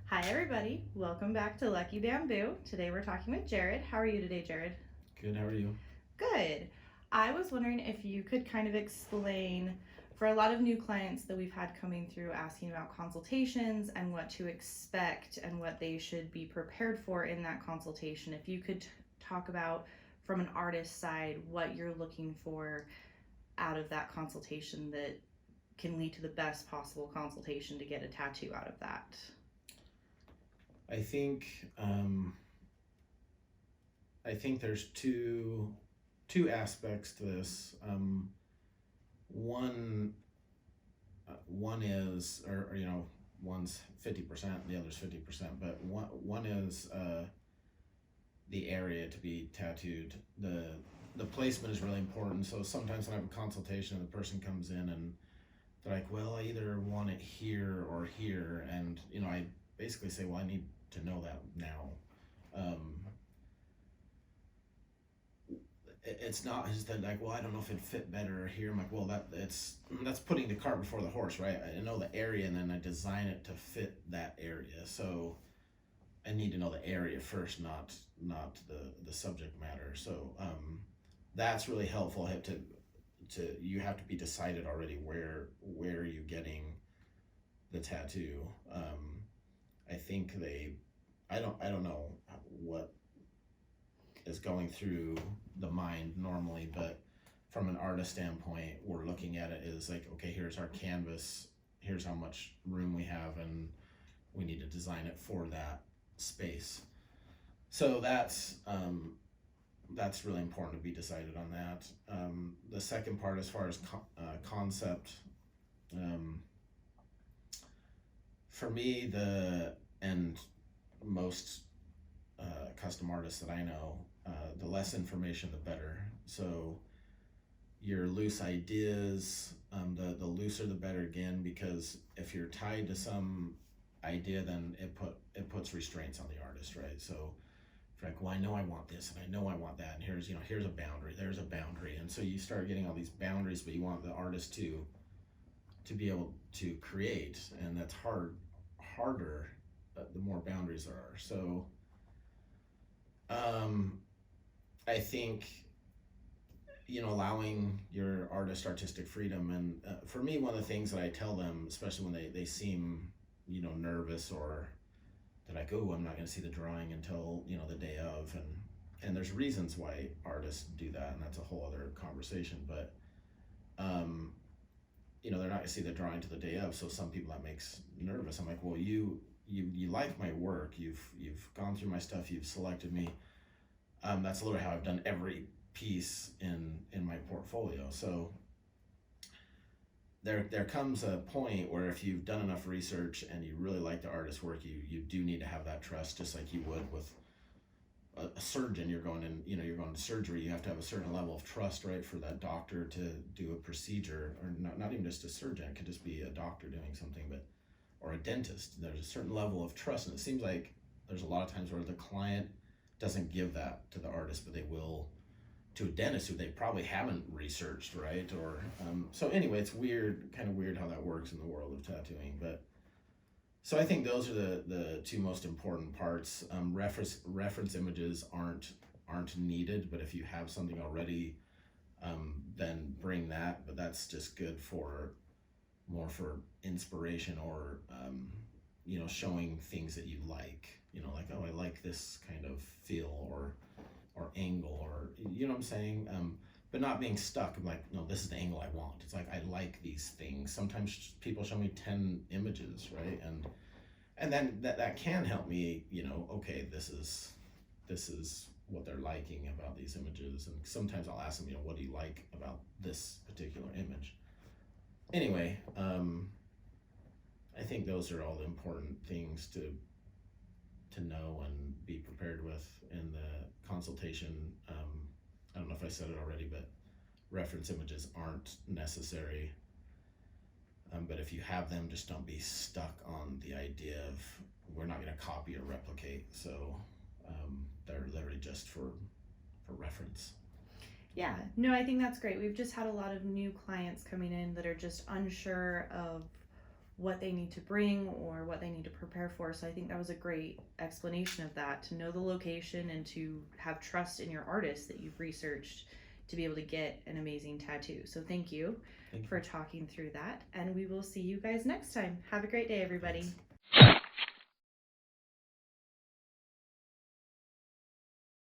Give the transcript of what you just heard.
Hi, everybody. Welcome back to Lucky Bamboo. Today we're talking with Jared. How are you today, Jared? Good, how are you? Good. I was wondering if you could kind of explain for a lot of new clients that we've had coming through asking about consultations and what to expect and what they should be prepared for in that consultation. If you could talk about from an artist side what you're looking for out of that consultation that can lead to the best possible consultation to get a tattoo out of that. I think I think there's two aspects to this. One one is, or one's 50%, the other's 50%. But one is the area to be tattooed. The placement is really important. So sometimes when I have a consultation and the person comes in and they're like, well, I either want it here or here, and I basically say, well, I need to know that now. Um, it's not just that, like, well, I don't know if it'd fit better here. I'm like, well, that's putting the cart before the horse, right? I know the area and then I design it to fit that area. So I need to know the area first, not the subject matter. So that's really helpful. You have to be decided already where are you getting the tattoo. I think I don't know what is going through the mind normally, but from an artist standpoint, we're looking at it as like, okay, here's our canvas, here's how much room we have, and we need to design it for that space. So that's really important to be decided on that. The second part, as far as concept, um, for me, and most custom artists that I know, the less information, the better. So your loose ideas, the looser the better, again, because if you're tied to some idea, then it puts restraints on the artist, right? So if you're like, well, I know I want this and I know I want that, and here's a boundary, there's a boundary, and so you start getting all these boundaries, but you want the artist to be able to create, and that's harder the more boundaries there are. So I think allowing your artist artistic freedom, and for me, one of the things that I tell them, especially when they seem nervous, or they're like, oh, I'm not going to see the drawing until the day of, and there's reasons why artists do that, and that's a whole other conversation. But they're not going to see the drawing to the day of, so some people that makes nervous. I'm like, well, you like my work, you've gone through my stuff, you've selected me. That's literally how I've done every piece in my portfolio. So there comes a point where if you've done enough research and you really like the artist's work, you do need to have that trust, just like you would with a surgeon. You're going to surgery, you have to have a certain level of trust, right, for that doctor to do a procedure, or not even just a surgeon, it could just be a doctor doing something, or a dentist. There's a certain level of trust, and it seems like there's a lot of times where the client doesn't give that to the artist, but they will to a dentist who they probably haven't researched, right? Or so anyway, it's kind of weird how that works in the world of tattooing. But so I think those are the two most important parts. Reference images aren't needed, but if you have something already, then bring that. But that's just good for more for inspiration, or showing things that you like. Like, oh, I like this kind of feel, or angle, or what I'm saying. But not being stuck. I'm like, no, this is the angle I want. It's like, I like these things. Sometimes people show me 10 images, right? And then that can help me, okay, this is what they're liking about these images. And sometimes I'll ask them, what do you like about this particular image? Anyway, I think those are all the important things to know and be prepared with in the consultation. I don't know if I said it already, but reference images aren't necessary. But if you have them, just don't be stuck on the idea of, we're not going to copy or replicate. So they're literally just for reference. Yeah, no, I think that's great. We've just had a lot of new clients coming in that are just unsure of what they need to bring or what they need to prepare for. So I think that was a great explanation of that, to know the location and to have trust in your artist that you've researched to be able to get an amazing tattoo. So thank you Thank you. for talking through that, and we will see you guys next time. Have a great day, everybody.